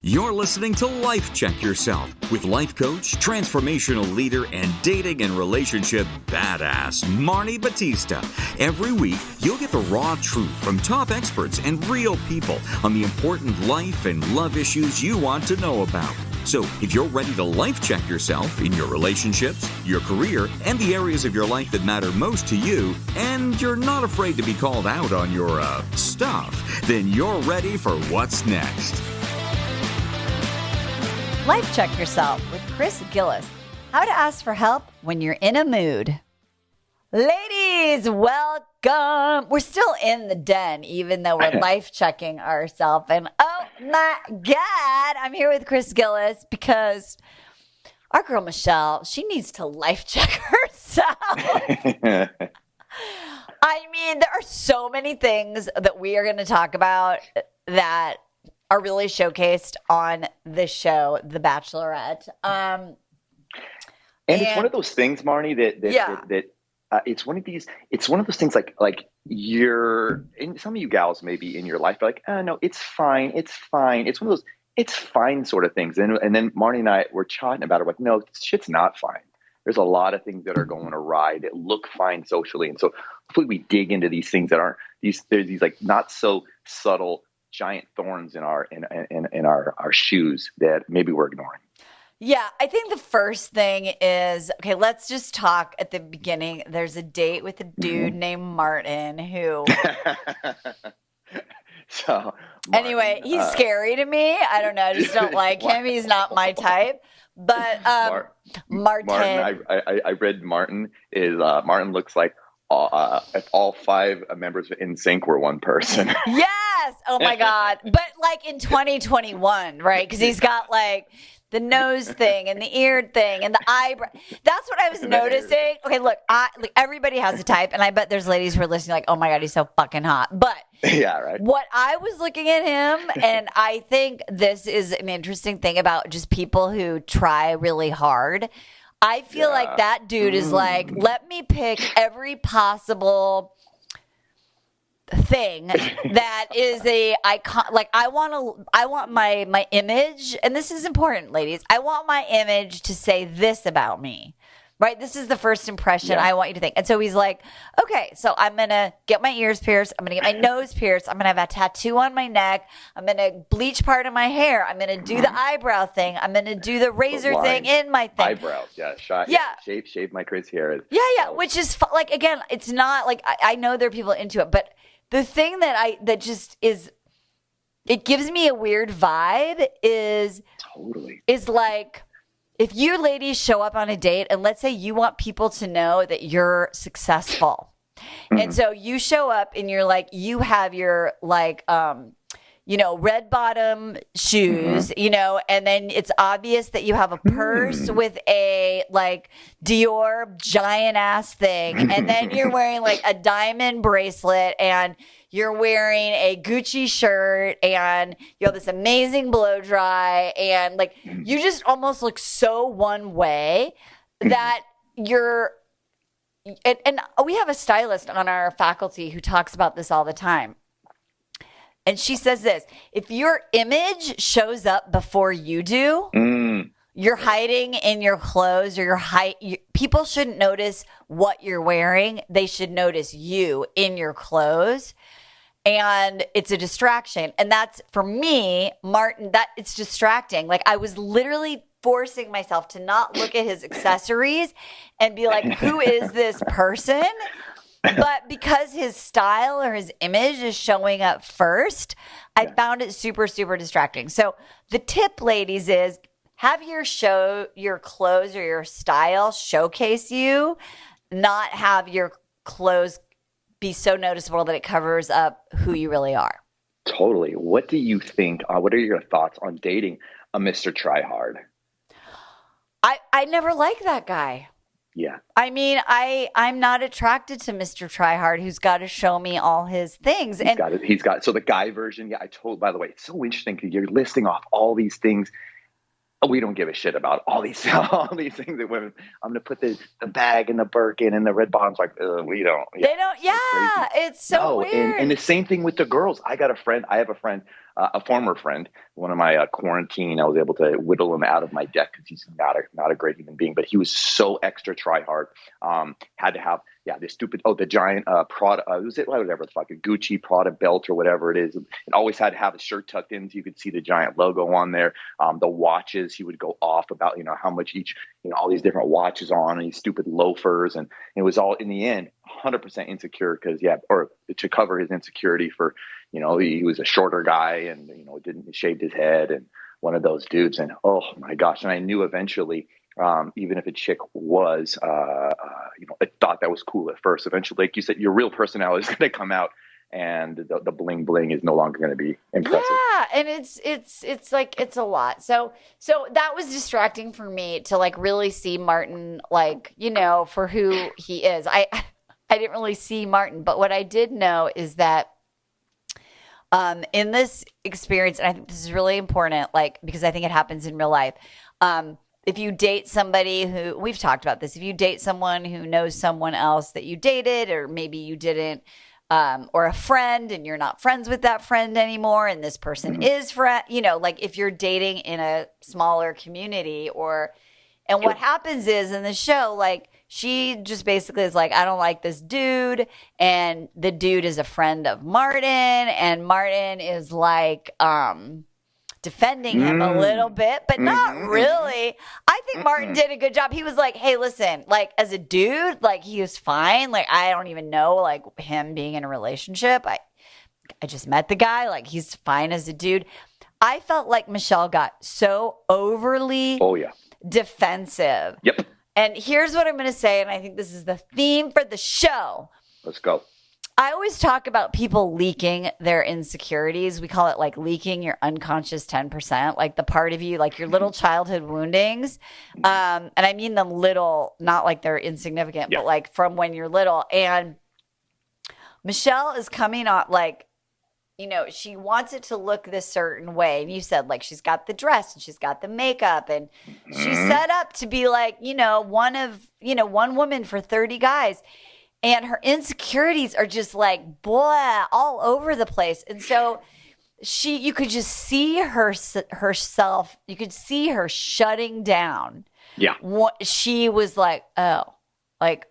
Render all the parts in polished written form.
You're listening to Life Check Yourself with life coach, transformational leader, and dating and relationship badass, Marni Battista. Every week, you'll get the raw truth from top experts and real people on the important life and love issues you want to know about. So, if you're ready to life check yourself in your relationships, your career, and the areas of your life that matter most to you, and you're not afraid to be called out on your, stuff, then you're ready for what's next. Life Check Yourself with Chris Gillis. How to ask for help when you're in a mood. Ladies, welcome. We're still in the den, even though we're life checking ourselves. And oh my God, I'm here with Chris Gillis because our girl Michelle, she needs to life check herself. I mean, there are so many things that we are going to talk about that are really showcased on this show, The Bachelorette. And it's one of those things, Marni, that it's one of those things like you're, and some of you gals maybe in your life are like, oh, no, it's fine. It's fine. It's one of those, it's fine sort of things. And then Marni and I were chatting about it. Like, no, shit's not fine. There's a lot of things that are going awry that look fine socially. And so hopefully we dig into these things that aren't there's these like not so subtle giant thorns in our shoes that maybe we're ignoring. Yeah, I think the first thing is, okay, let's just talk at the beginning. There's a date with a dude named Martin who anyway, he's scary to me. I don't know, I just don't like him. He's not my type. But Martin, I read Martin looks like if all five members of NSYNC were one person. Yes. Oh my God. But like in 2021, right? Because he's got like the nose thing and the ear thing and the eyebrow. That's what I was noticing. Okay, look, everybody has a type, and I bet there's ladies who are listening like, oh my God, he's so fucking hot. But yeah, right. What I was looking at him, and I think this is an interesting thing about just people who try really hard. I feel like that dude is like, let me pick every possible thing that is a icon. Like I want my image, and this is important, ladies. I want my image to say this about me, right? This is the first impression I want you to think. And so he's like, okay, so I'm going to get my ears pierced. I'm going to get my nose pierced. I'm going to have a tattoo on my neck. I'm going to bleach part of my hair. I'm going to do the eyebrow thing. I'm going to do the razor thing in my thing. Eyebrows, shave my Chris hair. Yeah, which is like, again, it's not like, I know there are people into it, but the thing that just is, it gives me a weird vibe is like, if you ladies show up on a date and let's say you want people to know that you're successful. And so you show up and you're like, you have your like, red bottom shoes, and then it's obvious that you have a purse with a like Dior giant ass thing. And then you're wearing like a diamond bracelet and you're wearing a Gucci shirt and you have this amazing blow dry and like you just almost look so one way that you're and we have a stylist on our faculty who talks about this all the time. And she says this, if your image shows up before you do, you're hiding in your clothes or people shouldn't notice what you're wearing. They should notice you in your clothes. And it's a distraction. And that's, for me, Martin, that it's distracting. Like I was literally forcing myself to not look at his accessories and be like, who is this person? But because his style or his image is showing up first, I found it super, super distracting. So the tip, ladies, is have your clothes or your style showcase you, not have your clothes be so noticeable that it covers up who you really are. Totally. What do you think? What are your thoughts on dating a Mr. Tryhard? I never liked that guy. Yeah. I mean, I'm not attracted to Mr. Tryhard who's got to show me all his things. He's got so the guy version. Yeah, by the way, it's so interesting because you're listing off all these things. We don't give a shit about all these things that women. I'm going to put the bag and the Birkin and the red bottoms. Like, we don't. They don't. Yeah, it's so weird. And the same thing with the girls. I have a friend a former friend, one of my quarantine, I was able to whittle him out of my deck because he's not a great human being, but he was so extra try hard. Had to have the stupid the giant Prada was it whatever the fuck, a Gucci Prada belt or whatever it is. It always had to have a shirt tucked in so you could see the giant logo on there. The watches, he would go off about how much each all these different watches on, and these stupid loafers, and it was all in the end 100% insecure because or to cover his insecurity for he was a shorter guy and didn't shaved his head and one of those dudes, and oh my gosh, and I knew eventually. Even if a chick was, I thought that was cool at first. Eventually, like you said, your real personality is going to come out, and the bling bling is no longer going to be impressive. Yeah, and it's like it's a lot. So that was distracting for me to like really see Martin for who he is. I didn't really see Martin, but what I did know is that in this experience, and I think this is really important, because I think it happens in real life. If you date somebody who, we've talked about this, if you date someone who knows someone else that you dated, or maybe you didn't, or a friend and you're not friends with that friend anymore, and this person is friend, if you're dating in a smaller community and what happens is in the show, she just basically is like, I don't like this dude. And the dude is a friend of Martin, and Martin is like, defending him a little bit, but not really. I think Martin did a good job. He was like, hey, listen, as a dude, he was fine. I don't even know, him being in a relationship. I just met the guy. He's fine as a dude. I felt like Michelle got so overly defensive. Yep. And here's what I'm going to say, and I think this is the theme for the show. Let's go. I always talk about people leaking their insecurities. We call it leaking your unconscious 10%, the part of you, your little childhood woundings. And I mean them little, not they're insignificant, but from when you're little. And Michelle is coming on she wants it to look this certain way. And you said she's got the dress and she's got the makeup and she's set up to be one woman for 30 guys. And her insecurities are just blah, all over the place. And so you could just see herself, you could see her shutting down. Yeah. She was like, oh,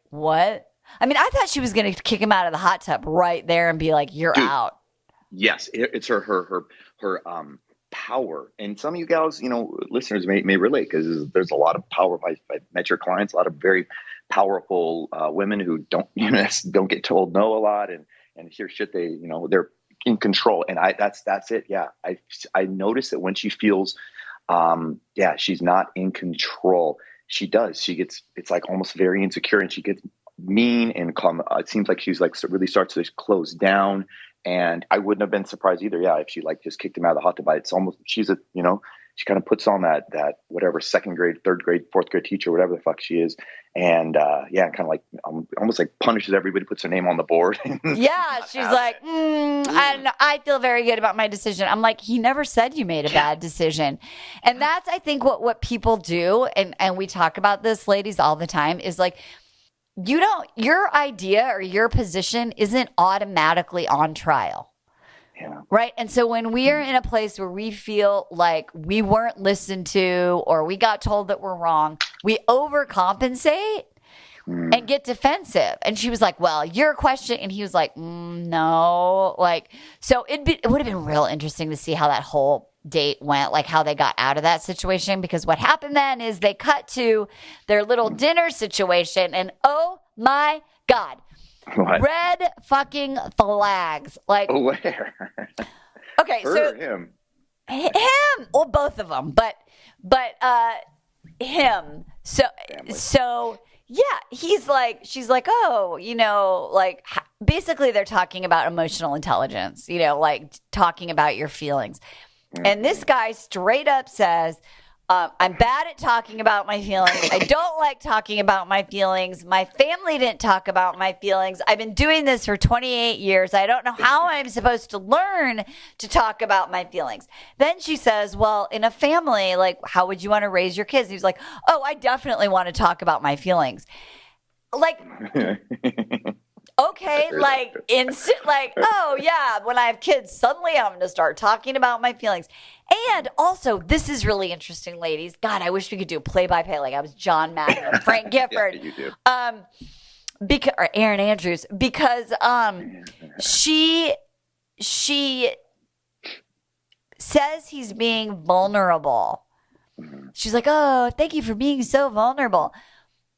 what? I mean, I thought she was going to kick him out of the hot tub right there and be like, you're out. Yes. It's her power. And some of you gals, listeners may relate because there's a lot of power. I've met your clients, a lot of very powerful women who don't get told no a lot and hear shit. They're in control, and that's it. Yeah, I notice that when she feels she's not in control, she gets it's almost very insecure, and she gets mean and it seems like she's really starts to close down. And I wouldn't have been surprised either. Yeah, if she just kicked him out of the hot tub. It's almost she kind of puts on that whatever second grade, third grade, fourth grade teacher, whatever the fuck she is, and kind of almost punishes everybody, puts her name on the board. Yeah, she's like, I feel very good about my decision. I'm like, he never said you made a bad decision, and that's I think what people do, and we talk about this, ladies, all the time, is your idea or your position isn't automatically on trial. Yeah. Right. And so when we are in a place where we feel like we weren't listened to or we got told that we're wrong, we overcompensate and get defensive. And she was like, well, your question. And he was like, no. So it would have been real interesting to see how that whole date went, how they got out of that situation. Because what happened then is they cut to their little dinner situation. And oh my God. What? Red fucking flags. Where? Okay, so him. Well, both of them, but him. So yeah, she's like, oh, basically they're talking about emotional intelligence, talking about your feelings, and this guy straight up says, I'm bad at talking about my feelings. I don't like talking about my feelings. My family didn't talk about my feelings. I've been doing this for 28 years. I don't know how I'm supposed to learn to talk about my feelings. Then she says, well, in a family, how would you want to raise your kids? He's like, oh, I definitely want to talk about my feelings. Okay, like instant, like, oh yeah, when I have kids, suddenly I'm going to start talking about my feelings. And also, this is really interesting, ladies. God, I wish we could do a play-by-play like I was John Madden or Frank Gifford. Yeah, you do. Because or Aaron Andrews, because she says he's being vulnerable. She's like, oh, thank you for being so vulnerable.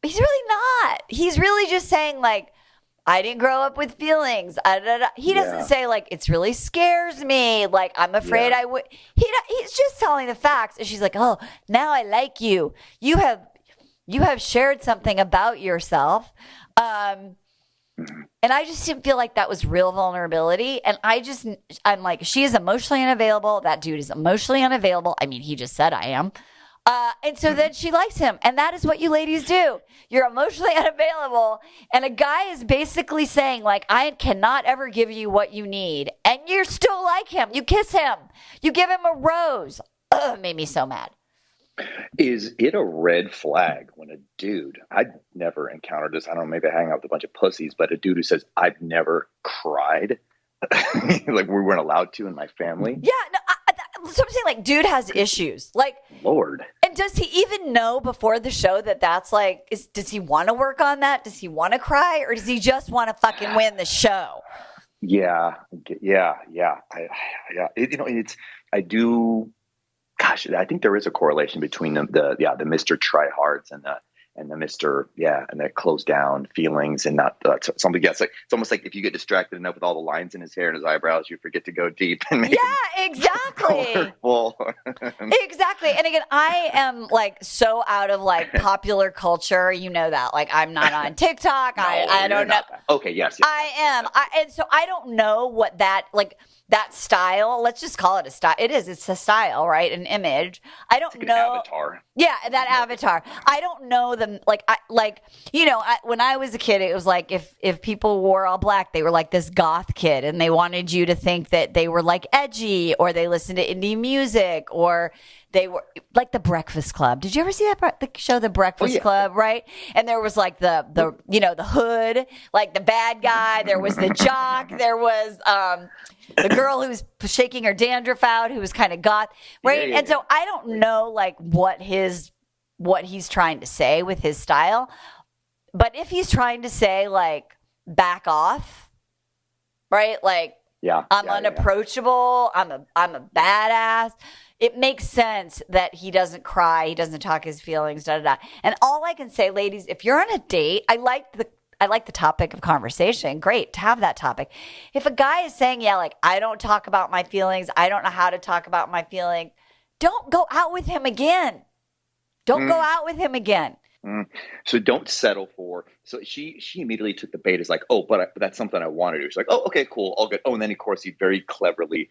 But he's really not. He's really just saying, like, I didn't grow up with feelings. He doesn't say, like, it really scares me. Like, I'm afraid I would. He's just telling the facts. And she's like, oh, now I like you. You have shared something about yourself. And I just didn't feel like that was real vulnerability. And I'm like, she is emotionally unavailable. That dude is emotionally unavailable. I mean, he just said I am. And so then she likes him. And that is what you ladies do. You're emotionally unavailable. And a guy is basically saying, like, I cannot ever give you what you need. And you're still like him. You kiss him. You give him a rose. Ugh, made me so mad. Is it a red flag when a dude, I've never encountered this, I don't know, maybe I hang out with a bunch of pussies, but a dude who says, I've never cried, like we weren't allowed to in my family? Yeah, no, so I'm saying, like, dude has issues. Like, Lord. And does he even know before the show that that's like, does he want to work on that? Does he want to cry? Or does he just want to fucking win the show? Yeah. Gosh, I think there is a correlation between the Mr. Tryhards and the Mr. and the closed down feelings and not something. Yes, like it's almost like if you get distracted enough with all the lines in his hair and his eyebrows, you forget to go deep. And exactly. Exactly. And again, I am like so out of like popular culture. You know that. Like I'm not on TikTok. I don't know. Okay. Yes. I am. And so I don't know what that like. That style, let's just call it a style. It's a style, right? An image. I don't know. Avatar. Yeah, that avatar. I don't know them. When I was a kid, it was like if people wore all black, they were like this goth kid, and they wanted you to think that they were like edgy, or they listened to indie music, or they were like the Breakfast Club. Did you ever see the show, The Breakfast Club? Right? And there was like the hood, like the bad guy. There was the jock. There was the girl who was shaking her dandruff out, who was kind of goth, right? And so I don't know like what he's trying to say with his style, but if he's trying to say like back off, right? Like I'm unapproachable. I'm a badass. It makes sense that he doesn't cry. He doesn't talk his feelings. Da da da. And all I can say, ladies, if you're on a date, I like the topic of conversation. Great to have that topic. If a guy is saying, like, I don't talk about my feelings, I don't know how to talk about my feelings, don't go out with him again. Don't go out with him again. So don't settle for. So she immediately took the bait as like, oh, but that's something I want to do. She's like, oh, okay, cool, all good. Oh, and then of course he very cleverly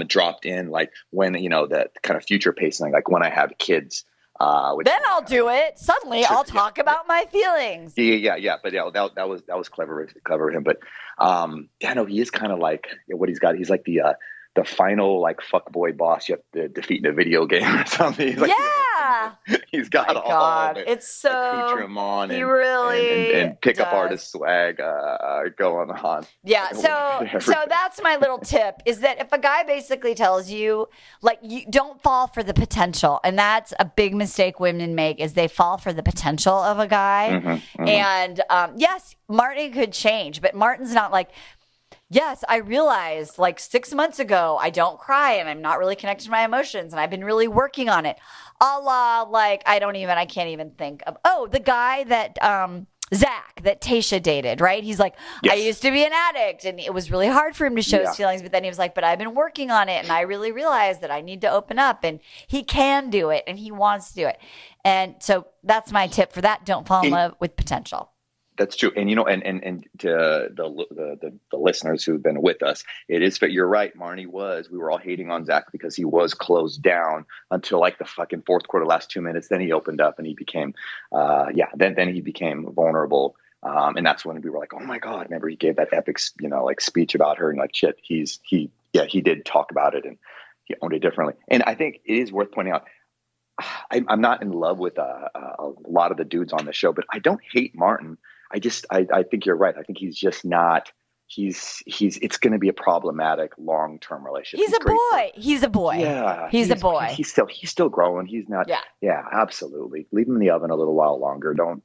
dropped in like when that kind of future pacing, like when I have kids. Then I'll do it. Suddenly, I'll talk about my feelings. Yeah. But that was clever of him. But no, he is kind of like what he's got. He's like the final like fuckboy boss you have to defeat in a video game or something. He's like, he's got all the it's so accoutrement and pickup artist swag going on. Yeah. So that's my little tip is that if a guy basically tells you like you don't fall for the potential, and that's a big mistake women make is they fall for the potential of a guy. And yes, Martin could change, but Martin's not like, yes, I realized like 6 months ago, I don't cry and I'm not really connected to my emotions and I've been really working on it. A la, like, I can't even think of, the guy that, Zach, that Tayshia dated, right? He's like, I used to be an addict and it was really hard for him to show his feelings. But then he was like, but I've been working on it and I really realized that I need to open up and he can do it and he wants to do it. And so that's my tip for that. Don't fall in love with potential. That's true. And, and to the listeners who've been with us, it is, you're right. we were all hating on Zach because he was closed down until like the fucking fourth quarter, last 2 minutes. Then he opened up and he became, then he became vulnerable. And that's when we were like, oh my God, remember he gave that epic, like speech about her and like, shit, he did talk about it and he owned it differently. And I think it is worth pointing out, I'm not in love with a lot of the dudes on the show, but I don't hate Martin. I think you're right. I think he's just not. It's going to be a problematic long-term relationship. He's a boy. He's a boy. Yeah, he's a boy. He's still growing. He's not. Yeah, absolutely. Leave him in the oven a little while longer. Don't.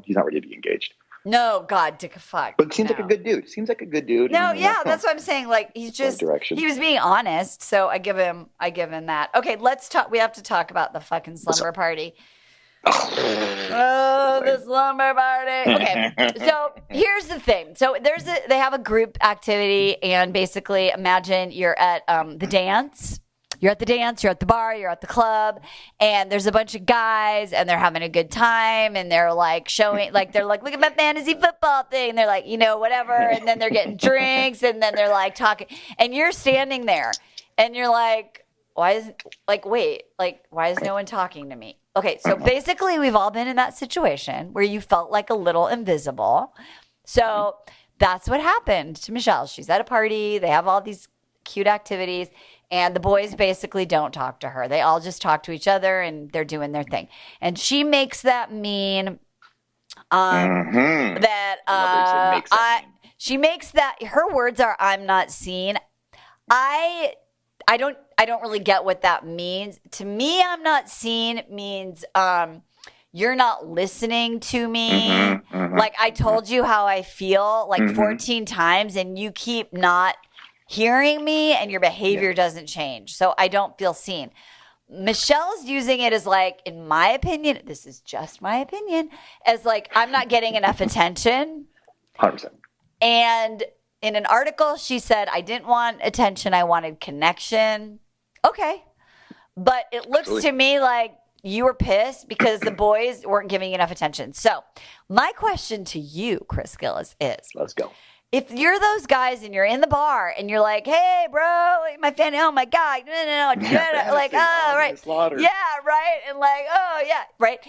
He's not ready to be engaged. No, God, dick a fuck. But seems like a good dude. No, and, that's what I'm saying. Like he's just he was being honest, so I give him that. Okay, let's talk. We have to talk about the fucking slumber party. Oh, the slumber party. Okay, so here's the thing. So they have a group activity, and basically, imagine you're at the dance. You're at the dance, you're at the bar, you're at the club, and there's a bunch of guys, and they're having a good time, and they're like showing, like they're like, look at my fantasy football thing. And they're like, whatever, and then they're getting drinks, and then they're like talking, and you're standing there, and you're like, why is no one talking to me? Okay, so basically, we've all been in that situation where you felt like a little invisible. So that's what happened to Michelle. She's at a party. They have all these cute activities, and the boys basically don't talk to her. They all just talk to each other, and they're doing their thing. And she makes that mean she makes that, her words are, "I'm not seen." I don't really get what that means. To me, "I'm not seen" means you're not listening to me. Like I told you how I feel like 14 times, and you keep not hearing me, and your behavior doesn't change. So I don't feel seen. Michelle's using it as like, in my opinion, this is just my opinion, as like, I'm not getting enough attention. 100%. And in an article, she said, I didn't want attention. I wanted connection. Okay. But it looks to me like you were pissed because the boys weren't giving enough attention. So my question to you, Chris Gillis, is, let's go. If you're those guys and you're in the bar and you're like, hey, bro, my fan, oh my God, no, like, oh, right. Yeah, right. And like, oh, yeah, right.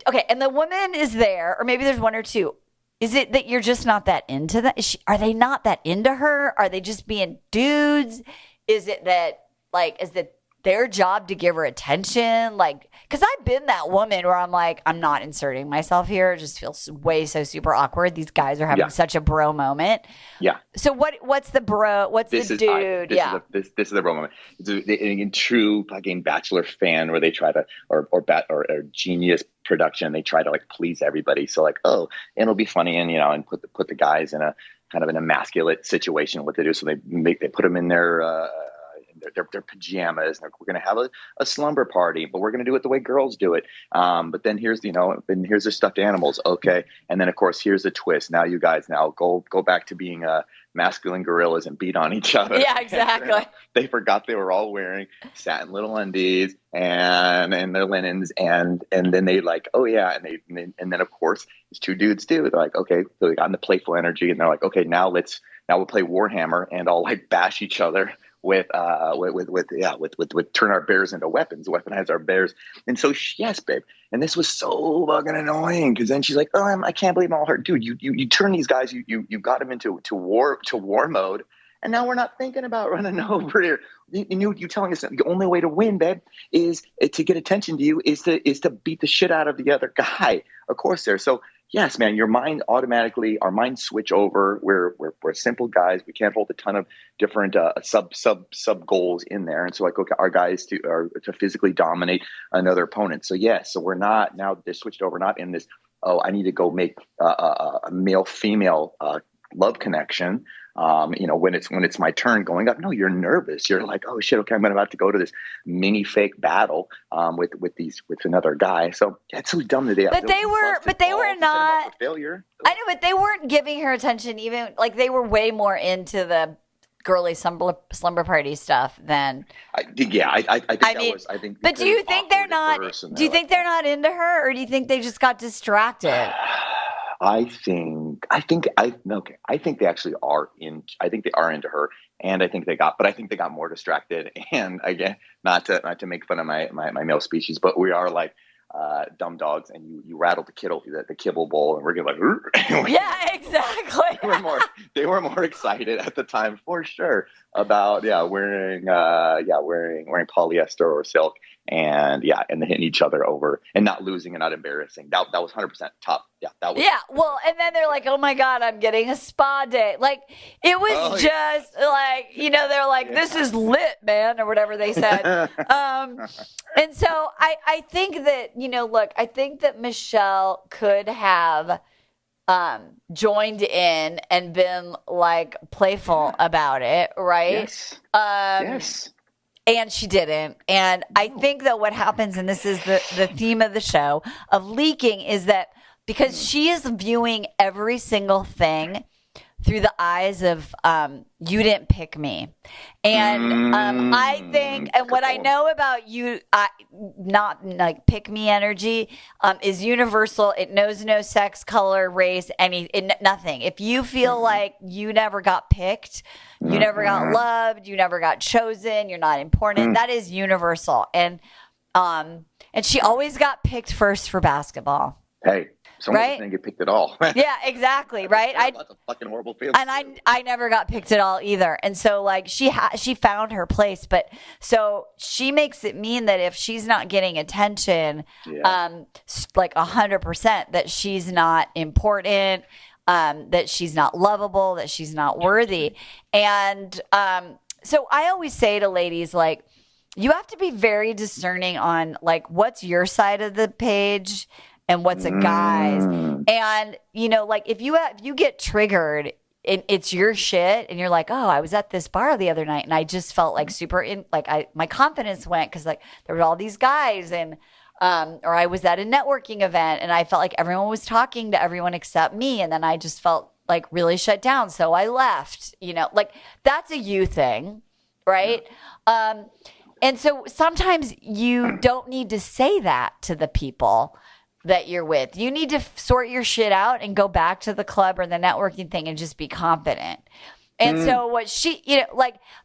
Okay. And the woman is there, or maybe there's one or two. Is it that you're just not that into that? Are they not that into her? Are they just being dudes? Is it that, like, is it their job to give her attention? Like, because I've been that woman where I'm like, I'm not inserting myself here. It just feels so super awkward. These guys are having such a bro moment. Yeah. So what's the bro? What's the dude? This is the bro moment. It's in true fucking Bachelor fan where they try to, or genius production, they try to like please everybody. So like, and it'll be funny, and and put the guys in a kind of an emasculate situation. What they do, so they put them in their pajamas, and we're going to have a slumber party, but we're going to do it the way girls do it. But then here's the stuffed animals. Okay. And then of course, here's the twist. Now you guys go back to being masculine gorillas and beat on each other. Yeah, exactly. They forgot they were all wearing satin little undies and their linens. And then they like, oh yeah. And then of course these two dudes do. They're like, okay, so they got in the playful energy, and they're like, okay, now we'll play Warhammer and all like bash each other with turn our bears into weapons, weaponize our bears. And so yes, babe. And this was so fucking annoying, because then she's like, I can't believe I'm all hurt. Dude, you turn these guys, you got them into war mode, and now we're not thinking about running over here. You telling us that the only way to win, babe, is to get attention to you is to beat the shit out of the other guy. Of course so yes, man, our minds switch over. We're simple guys. We can't hold a ton of different sub goals in there. And so like, okay, our guys to physically dominate another opponent. So yes, so we're not, now they're switched over, not in this, I need to go make a male female love connection. When it's my turn going up, no, you're nervous. You're like, oh shit, okay, I'm about to go to this mini fake battle with another guy. So that's so dumb that they were not failure. So. I know, but they weren't giving her attention. Even like they were way more into the girly slumber party stuff than. I think. But do you think they're not? Do you think they're not into her, or do you think they just got distracted? I think they actually are I think they are into her, and I think they got more distracted. And again, not to make fun of my male species, but we are like dumb dogs, and you rattle the kibble bowl, and we're getting like, yeah, exactly. They were more excited at the time for sure about wearing polyester or silk and then hitting each other over and not losing and not embarrassing. That was 100% top. Yeah, that was. Yeah, well, and then they're like, "Oh my God, I'm getting a spa day." Like it was like, they're like, "This is lit, man," or whatever they said. And so I think that I think that Michelle could have joined in and been like playful about it, right? Yes. Yes. And she didn't. And I think that what happens, and this is the theme of the show, of leaking, is that because she is viewing every single thing through the eyes of you didn't pick me. And I think, and what I know about you, not like pick me energy, is universal. It knows no sex, color, race, nothing. If you feel like you never got picked, you never got loved, you never got chosen, you're not important, that is universal. And she always got picked first for basketball. Hey. Someone didn't get picked at all. Yeah, exactly. Right. That's a fucking horrible feeling. And I never got picked at all either. And so like she found her place, but so she makes it mean that if she's not getting attention, like 100%, that she's not important, that she's not lovable, that she's not worthy. And so I always say to ladies, like, you have to be very discerning on like what's your side of the page and what's a guy's. And, like if you get triggered and it's your shit and you're like, oh, I was at this bar the other night and I just felt like my confidence went because like there were all these guys and, or I was at a networking event and I felt like everyone was talking to everyone except me. And then I just felt like really shut down. So I left, like that's a you thing. Right. And so sometimes you don't need to say that to the people that you're with. You need to sort your shit out and go back to the club or the networking thing and just be confident. And so what she,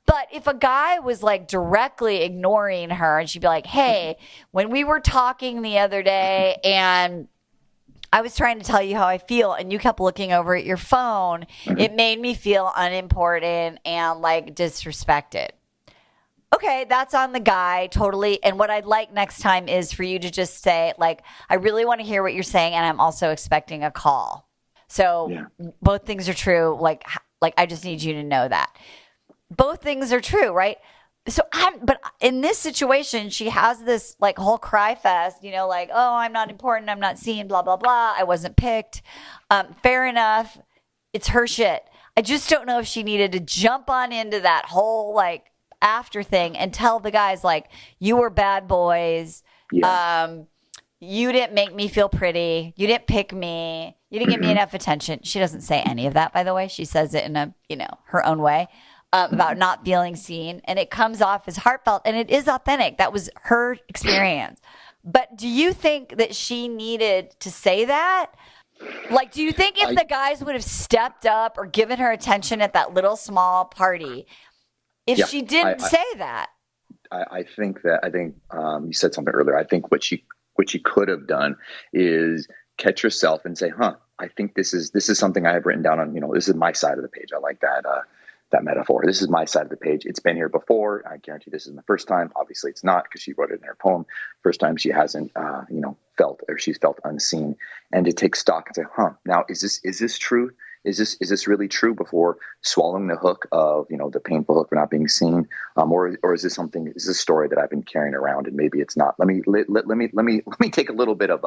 but if a guy was like directly ignoring her and she'd be like, hey, when we were talking the other day and I was trying to tell you how I feel and you kept looking over at your phone, it made me feel unimportant and like disrespected. Okay, that's on the guy, totally. And what I'd like next time is for you to just say, like, I really want to hear what you're saying, and I'm also expecting a call. So both things are true. Like I just need you to know that. Both things are true, right? So but in this situation, she has this like whole cry fest, like, oh, I'm not important, I'm not seen, blah, blah, blah. I wasn't picked. Fair enough. It's her shit. I just don't know if she needed to jump on into that whole like after thing and tell the guys like, you were bad boys. You didn't make me feel pretty. You didn't pick me. You didn't give me enough attention. She doesn't say any of that, by the way. She says it in a, her own way about not feeling seen. And it comes off as heartfelt and it is authentic. That was her experience. But do you think that she needed to say that? Like, do you think if the guys would have stepped up or given her attention at that little small party, if she didn't say that? I think you said something earlier. I think what she could have done is catch herself and say, I think this is something I have written down on, this is my side of the page. I like that metaphor. This is my side of the page. It's been here before. I guarantee this isn't the first time. Obviously it's not because she wrote it in her poem. First time she hasn't, she's felt unseen, and to take stock and say, now is this true? Is this really true before swallowing the hook of, the painful hook for not being seen? Or is this a story that I've been carrying around and maybe it's not? Let me take a little bit of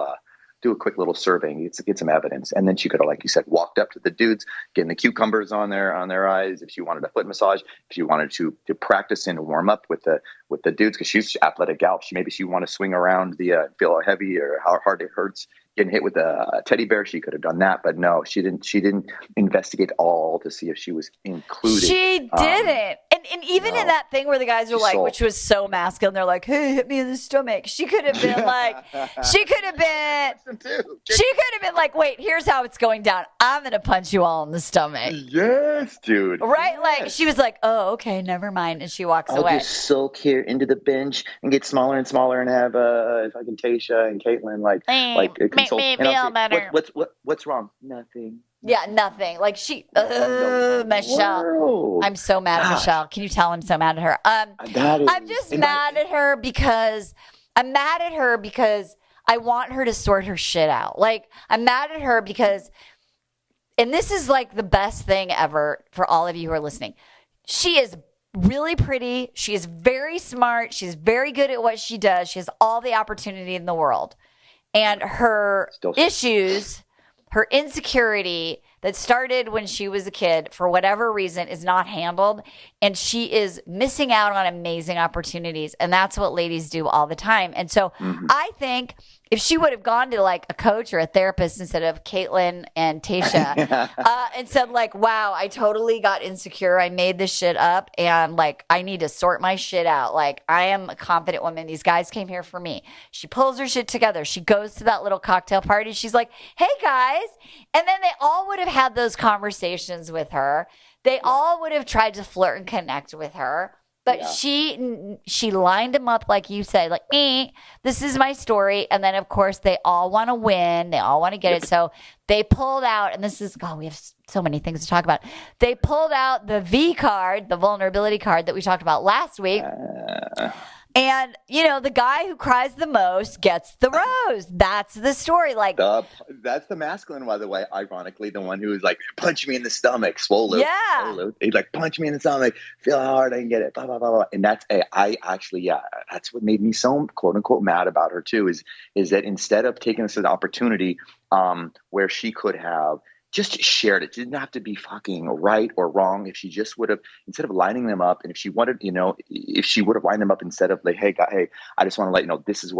do a quick little survey, get some evidence. And then she could have, like you said, walked up to the dudes, getting the cucumbers on their eyes. If she wanted a foot massage, if she wanted to practice and warm up with the dudes, because she's an athletic gal. Maybe she want to swing around feel how heavy or how hard it hurts getting hit with a teddy bear. She could have done that, but no, she didn't investigate all to see if she was included. She didn't. And even in that thing where the guys are like, which was so masculine, they're like, hey, hit me in the stomach. She could have been like, like, wait, here's how it's going down. I'm going to punch you all in the stomach. Yes, dude. Right? Yes. Like, she was like, oh, okay, never mind. And she walks away. I'll just soak here into the bench and get smaller and smaller and have fucking Tasha and Caitlin make me feel better. What's wrong? Nothing. Yeah, nothing. Like Michelle. Whoa. I'm so mad at Michelle. Can you tell I'm so mad at her? I'm just mad at her because I'm mad at her because I want her to sort her shit out. Like, I'm mad at her because, and this is like the best thing ever for all of you who are listening. She is really pretty. She is very smart. She's very good at what she does. She has all the opportunity in the world. And her issues, her insecurity that started when she was a kid, for whatever reason, is not handled. And she is missing out on amazing opportunities. And that's what ladies do all the time. And so I think if she would have gone to like a coach or a therapist instead of Caitlin and Tasha and said like, wow, I totally got insecure. I made this shit up and like, I need to sort my shit out. Like, I am a confident woman. These guys came here for me. She pulls her shit together. She goes to that little cocktail party. She's like, hey guys. And then they all would have had those conversations with her. They all would have tried to flirt and connect with her. But she lined them up, like you said, like, this is my story. And then, of course, they all want to win. They all want to get it. So they pulled out, and this is, we have so many things to talk about. They pulled out the V card, the vulnerability card that we talked about last week. And, you know, the guy who cries the most gets the rose. That's the story. Like, that's the masculine, by the way, ironically, the one who is like, punch me in the stomach, swollen. Yeah. He's like, punch me in the stomach, feel how hard I can get it, blah, blah, blah, blah. And that's, that's what made me so, quote unquote, mad about her too, is that instead of taking this as an opportunity where she could have just shared it. It didn't have to be fucking right or wrong. If she just would have, instead of lining them up, and if she wanted, you know, if she would have lined them up instead of like, hey, I just want to let you know, this is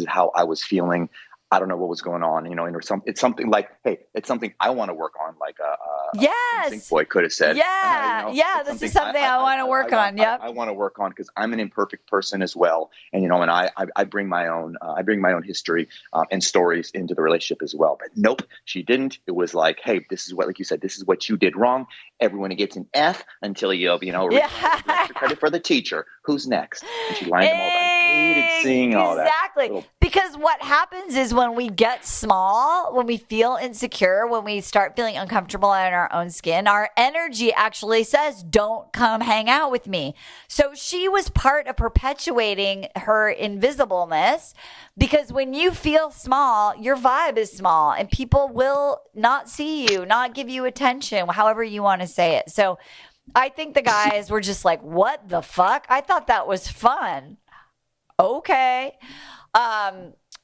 how I was feeling. I don't know what was going on, you know, and it's something like, hey, it's something I want to work on, like Sync Boy could have said. Yeah, you know, this is something I want to work on. Yep, I want to work on because I'm an imperfect person as well, and you know, and I bring my own history and stories into the relationship as well. But nope, she didn't. It was like, hey, this is what, like you said, this is what you did wrong. Everyone gets an F until you credit for the teacher. Who's next? And she lined them all up. I hated seeing all that. Exactly. Because what happens is when we get small, when we feel insecure, when we start feeling uncomfortable in our own skin, our energy actually says, don't come hang out with me. So she was part of perpetuating her invisibleness, because when you feel small, your vibe is small and people will not see you, not give you attention, however you want to say it. So I think the guys were just like, what the fuck? I thought that was fun. Okay.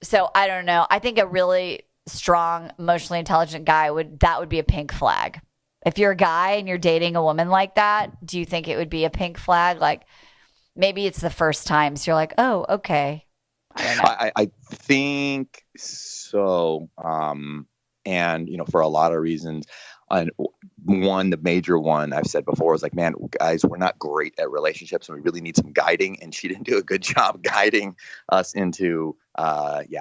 So I don't know. I think a really strong, emotionally intelligent guy would be a pink flag. If you're a guy and you're dating a woman like that, do you think it would be a pink flag? Like, maybe it's the first time, so you're like, oh, okay. I think so. And, you know, for a lot of reasons. And the major one I've said before is like, man, guys, we're not great at relationships and we really need some guiding. And she didn't do a good job guiding us into, it's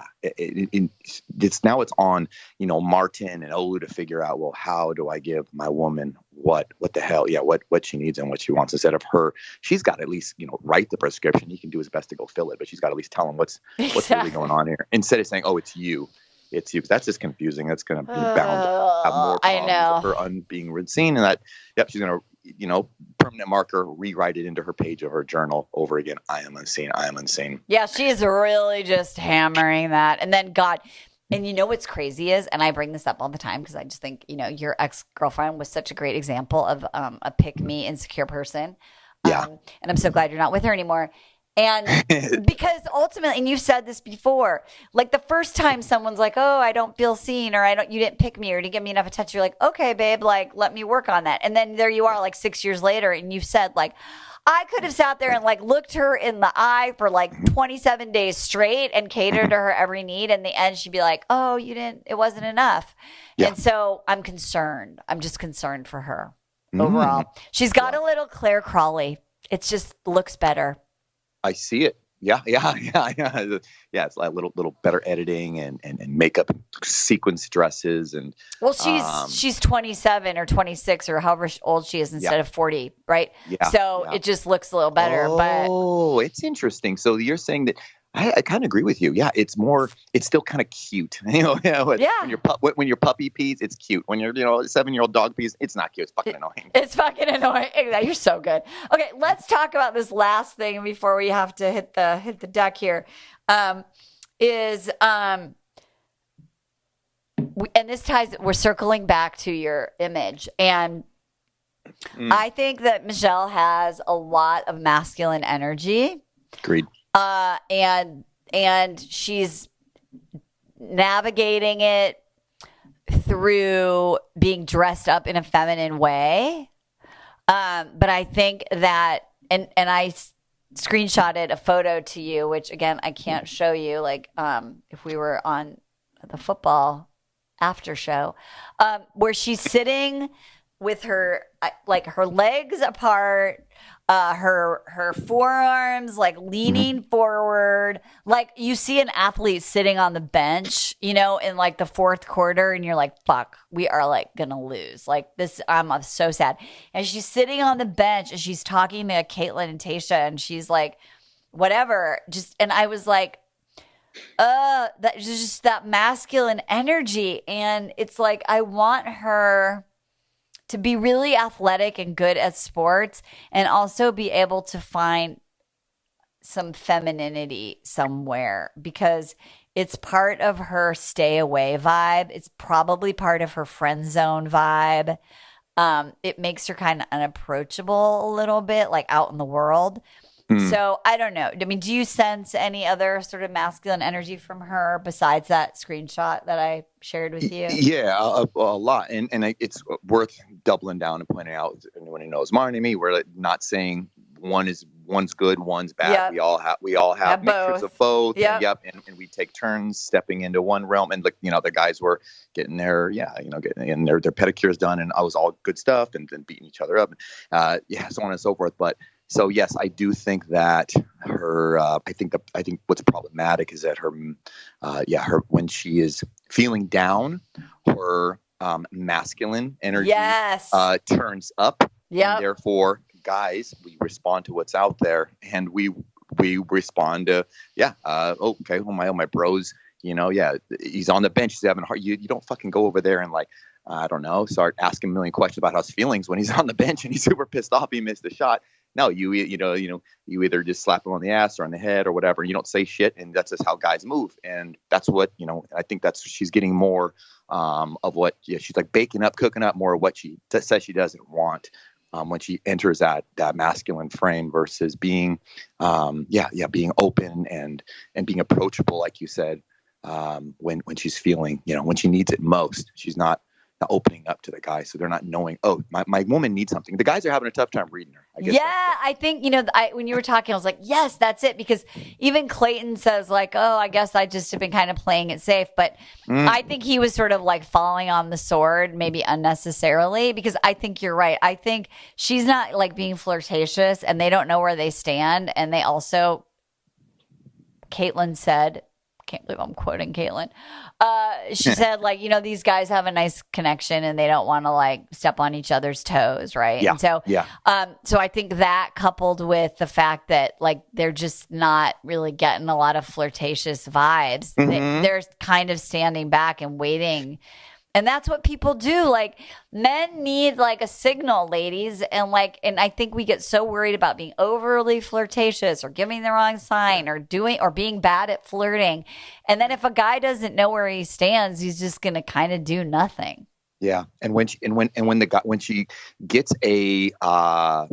on, you know, Martin and Olu to figure out, well, how do I give my woman what the hell, what she needs and what she wants, instead of her, she's got to at least, you know, write the prescription. He can do his best to go fill it, but she's got to at least tell him what's really going on here, instead of saying, oh, it's you. It's you. That's just confusing. That's going to be bound to have more problems of her being seen. And that, she's going to, you know, permanent marker, rewrite it into her page of her journal over again. I am unseen. I am unseen. Yeah, she's really just hammering that. And then God, and you know what's crazy is, and I bring this up all the time because I just think, you know, your ex-girlfriend was such a great example of a pick-me insecure person. Yeah. And I'm so glad you're not with her anymore. And because ultimately, and you've said this before, like the first time someone's like, oh, I don't feel seen, or you didn't pick me, or didn't give me enough attention, you're like, okay, babe, like, let me work on that. And then there you are like 6 years later, and you've said like, I could have sat there and like looked her in the eye for like 27 days straight and catered to her every need. In the end, she'd be like, oh, it wasn't enough. Yeah. And so I'm concerned. I'm just concerned for her overall. She's got a little Claire Crawley. It just looks better. I see it. Yeah. It's like little better editing and makeup and sequence dresses and. Well, she's 27 or 26 or however old she is instead of 40, right? Yeah. So it just looks a little better. Oh, it's interesting. So you're saying that I kind of agree with you. Yeah, it's still kind of cute. When your puppy pees, it's cute. When your 7-year-old dog pees, it's not cute. It's fucking annoying. It's fucking annoying. You're so good. Okay, let's talk about this last thing before we have to hit the deck here. And this ties. We're circling back to your image, and I think that Michelle has a lot of masculine energy. Agreed. And she's navigating it through being dressed up in a feminine way. But I think that, and I screenshotted a photo to you, which again, I can't show you, like, if we were on the football after show, where she's sitting with her legs apart, her forearms like leaning forward, like you see an athlete sitting on the bench, in like the fourth quarter, and you're like, fuck, we are like gonna lose. Like this, I'm so sad. And she's sitting on the bench and she's talking to Caitlin and Tasha, and she's like, whatever. And I was like, that's just that masculine energy. And it's like, I want her to be really athletic and good at sports, and also be able to find some femininity somewhere, because it's part of her stay away vibe. It's probably part of her friend zone vibe. It makes her kind of unapproachable a little bit, like out in the world. So I don't know. I mean, do you sense any other sort of masculine energy from her besides that screenshot that I shared with you? Yeah, a lot. And it's worth doubling down and pointing out, anyone who knows Marni and me, we're not saying one's good, one's bad. Yep. We all have mixtures of both. Yep. And we take turns stepping into one realm. And the guys were getting their pedicures done, and I was all good stuff, and then beating each other up. So on and so forth. But so yes, I do think that her. I think what's problematic is that her when she is feeling down, her masculine energy turns up. Yeah. And therefore, guys, we respond to what's out there, and we respond to okay, my bros. He's on the bench. He's having a hard. You don't fucking go over there and like, I don't know, start asking a million questions about his feelings when he's on the bench and he's super pissed off he missed a shot. No, you either just slap him on the ass or on the head or whatever. You don't say shit, and that's just how guys move. And that's what I think she's getting more of what she's like baking up, cooking up more of what she says she doesn't want when she enters that masculine frame versus being being open and being approachable, like you said. When she's feeling, when she needs it most, she's not opening up to the guys, so they're not knowing, my woman needs something. The guys are having a tough time reading her, I guess. I think when you were talking, I was like, yes, that's it, because even Clayton says like, I guess I just have been kind of playing it safe, but I think he was sort of like falling on the sword, maybe unnecessarily, because I think you're right. I think she's not like being flirtatious, and they don't know where they stand, and they also, Caitlin said, can't believe I'm quoting Caitlin. She said, like, these guys have a nice connection and they don't want to like step on each other's toes, right? Yeah. And so, so I think that coupled with the fact that like they're just not really getting a lot of flirtatious vibes, they're kind of standing back and waiting. And that's what people do. Like, men need like a signal, ladies. And I think we get so worried about being overly flirtatious or giving the wrong sign or being bad at flirting. And then if a guy doesn't know where he stands, he's just going to kind of do nothing. Yeah. And when she gets an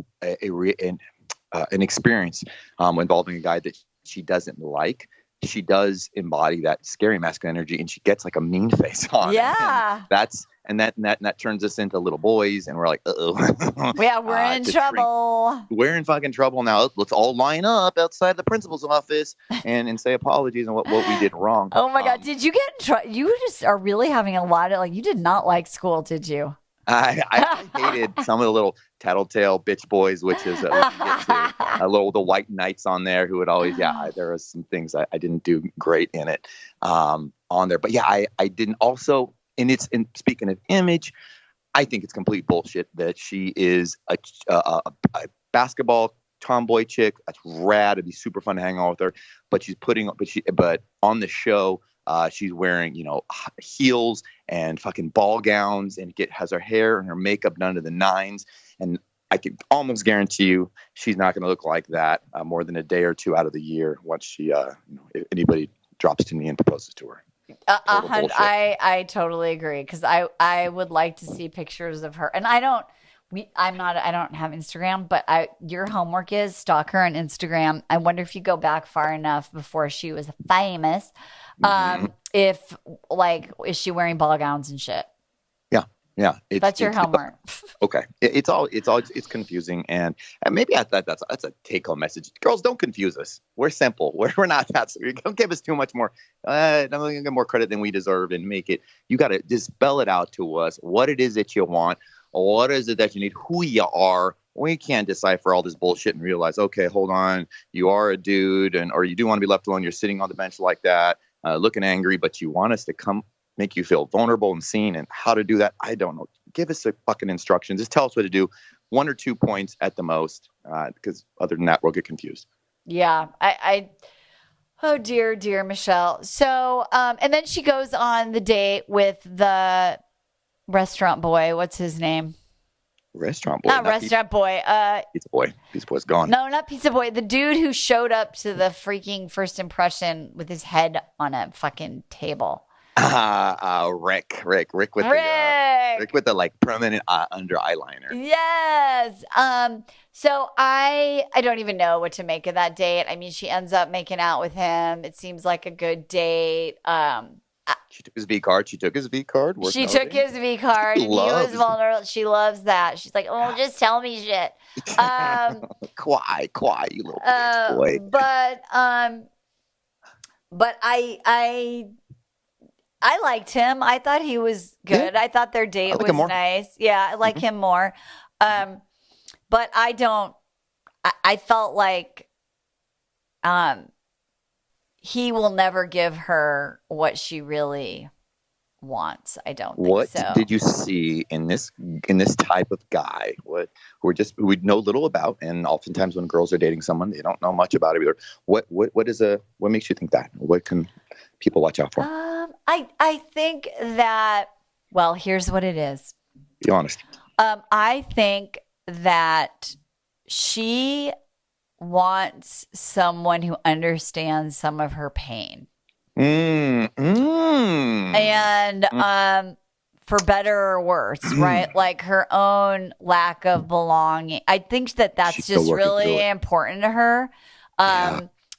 experience involving a guy that she doesn't like, she does embody that scary masculine energy, and she gets like a mean face on. Yeah. And that turns us into little boys, and we're like, yeah, we're in trouble. We're in fucking trouble now. Let's all line up outside the principal's office and say apologies on what we did wrong. Oh my God. Did you get in trouble? You just are really having a lot of you did not like school, did you? I hated some of the little tattletale bitch boys, which is the white knights on there who would always, there was some things I didn't do great in it on there. But I didn't also, and speaking of image, I think it's complete bullshit that she is a basketball tomboy chick. That's rad. It'd be super fun to hang out with her. But but on the show, she's wearing, heels and fucking ball gowns, and has her hair and her makeup done to the nines. And I can almost guarantee you she's not going to look like that more than a day or two out of the year once she, if anybody drops to me and proposes to her. I totally agree, because I would like to see pictures of her, and I don't have Instagram, but your homework is stalk her on Instagram. I wonder if you go back far enough before she was famous. If is she wearing ball gowns and shit? Yeah. That's your homework. Okay. It's confusing. And maybe I thought that's a take home message. Girls, don't confuse us. We're simple. We're not that. Don't give us too much more, don't get more credit than we deserve, and you got to just spell it out to us. What it is that you want. What is it that you need? Who you are. We can't decipher all this bullshit and realize, okay, hold on. You are a dude, or you do want to be left alone. You're sitting on the bench like that, looking angry, but you want us to come make you feel vulnerable and seen, and how to do that. I don't know. Give us a fucking instructions. Just tell us what to do. 1 or 2 points at the most, because other than that, we'll get confused. Yeah. Oh, dear Michelle. So, and then she goes on the date with the restaurant boy. What's his name? Restaurant boy. Not restaurant boy. Pizza boy. Pizza boy's gone. No, not pizza boy. The dude who showed up to the freaking first impression with his head on a fucking table. Rick with the permanent under eyeliner. Yes. So I don't even know what to make of that date. I mean, she ends up making out with him. It seems like a good date. She took his V card. She took his V card. And he was vulnerable. She loves that. She's like, oh, just tell me shit. Quiet, you little bitch boy. But I liked him. I thought he was good. Yeah. I thought their date was nice. Yeah, I like him more. But I felt like he will never give her what she really wants. I don't think so. What did you see in this type of guy? We know little about, and oftentimes when girls are dating someone, they don't know much about it either. What makes you think that? What can people watch out for? I think that, well, here's what it is. Be honest. I think that she wants someone who understands some of her pain. And for better or worse, right? Like her own lack of belonging. I think that's she's just really important to her.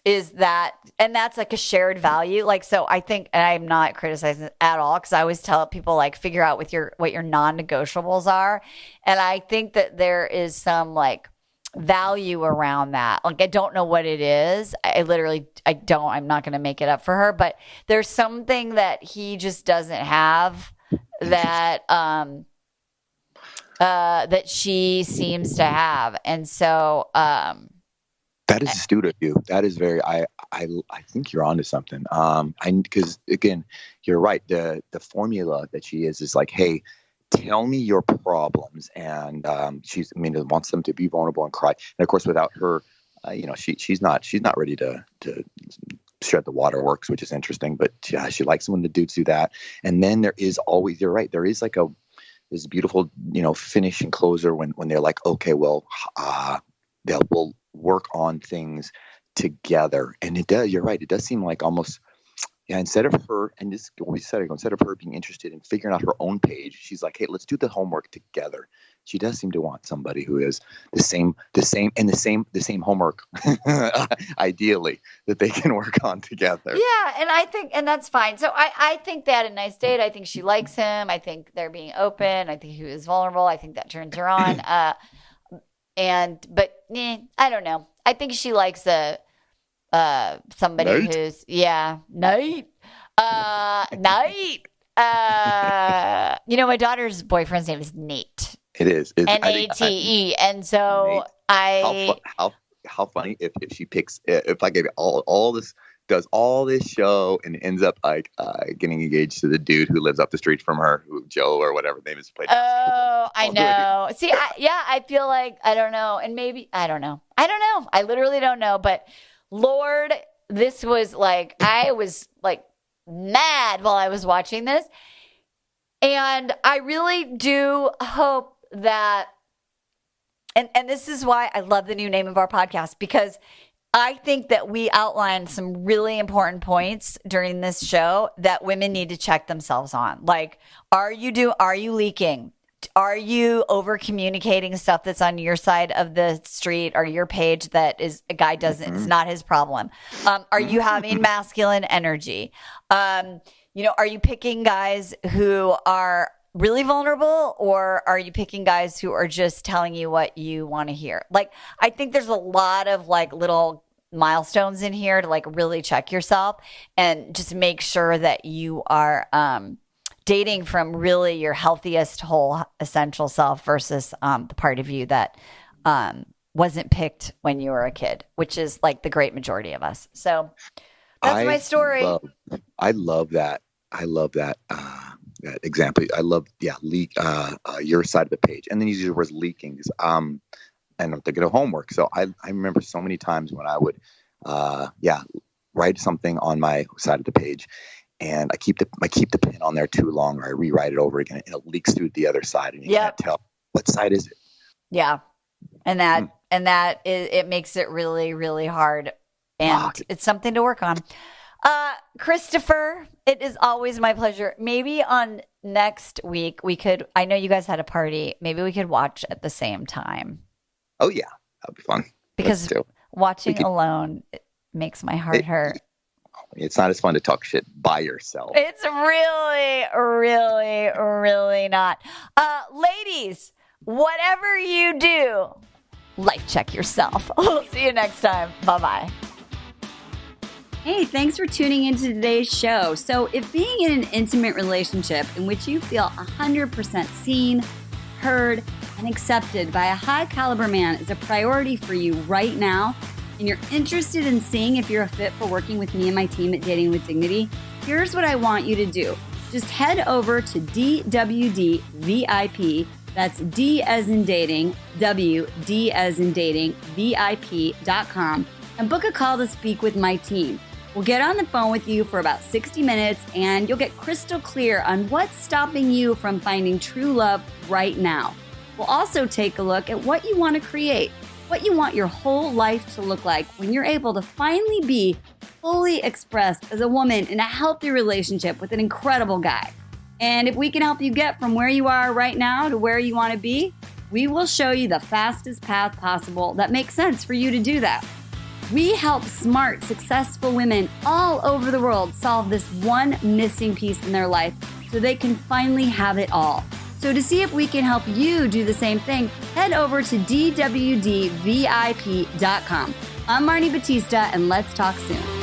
Is that, and that's like a shared value. Like, so I think, and I'm not criticizing it at all, because I always tell people, like, figure out what your non-negotiables are. And I think that there is some like value around that. Like, I don't know what it is. I'm not going to make it up for her, but there's something that he just doesn't have that, that she seems to have. And so, that is astute of you. That is very. I think you're onto something. Because again, you're right. The formula that she is like, hey, tell me your problems, and wants them to be vulnerable and cry. And of course, without her, she's not ready to shred the waterworks, which is interesting. But she likes when the dudes do that. And then there is always. You're right. There is like this beautiful, finish and closer when they're like, okay, well, we'll work on things together. And it does, you're right, it does seem like almost, instead of her, and this we said it, instead of her being interested in figuring out her own page, she's like, hey, let's do the homework together. She does seem to want somebody who is the same homework, ideally, that they can work on together. Yeah, and I think, and that's fine. So I think they had a nice date. I think she likes him. I think they're being open. I think he was vulnerable. I think that turns her on. But I don't know. I think she likes somebody Nate? who's Nate. My daughter's boyfriend's name is Nate. It is. Nate. And so Nate, how funny if she picks, if I gave you all this does all this show and ends up like getting engaged to the dude who lives up the street from her, Joe or whatever name is. Oh, I know. See, I feel like, I don't know. And maybe, I don't know. I literally don't know. But Lord, this was like, I was like mad while I was watching this. And I really do hope that, and this is why I love the new name of our podcast, because I think that we outlined some really important points during this show that women need to check themselves on. Like, are you leaking? Are you over communicating stuff that's on your side of the street or your page that is a guy doesn't, it's not his problem? Are you having masculine energy? Are you picking guys who are really vulnerable, or are you picking guys who are just telling you what you want to hear? Like, I think there's a lot of like little milestones in here to like really check yourself and just make sure that you are dating from really your healthiest whole essential self versus the part of you that wasn't picked when you were a kid, which is like the great majority of us. So that's my story. I love that. That example. I love, leak, your side of the page. And then you use the words leaking. And I'm thinking of homework. So I remember so many times when I would, write something on my side of the page, and I keep the pen on there too long, or I rewrite it over again, and it leaks through the other side, and you can't tell what side is it. Yeah, and that it makes it really, really hard, and it's something to work on. Christopher, it is always my pleasure. Maybe on next week I know you guys had a party. Maybe we could watch at the same time. Oh yeah, that'd be fun. Because watching alone makes my heart hurt. It's not as fun to talk shit by yourself. It's really, really, really not. Ladies, whatever you do, life check yourself. We'll see you next time. Bye-bye. Hey, thanks for tuning into today's show. So if being in an intimate relationship in which you feel 100% seen, heard, and accepted by a high caliber man is a priority for you right now, and you're interested in seeing if you're a fit for working with me and my team at Dating with Dignity, here's what I want you to do. Just head over to DWD VIP, that's D as in dating, W, D as in dating, VIP.com, and book a call to speak with my team. We'll get on the phone with you for about 60 minutes, and you'll get crystal clear on what's stopping you from finding true love right now. We'll also take a look at what you want to create, what you want your whole life to look like when you're able to finally be fully expressed as a woman in a healthy relationship with an incredible guy. And if we can help you get from where you are right now to where you want to be, we will show you the fastest path possible that makes sense for you to do that. We help smart, successful women all over the world solve this one missing piece in their life so they can finally have it all. So to see if we can help you do the same thing, head over to DWDVIP.com. I'm Marni Battista, and let's talk soon.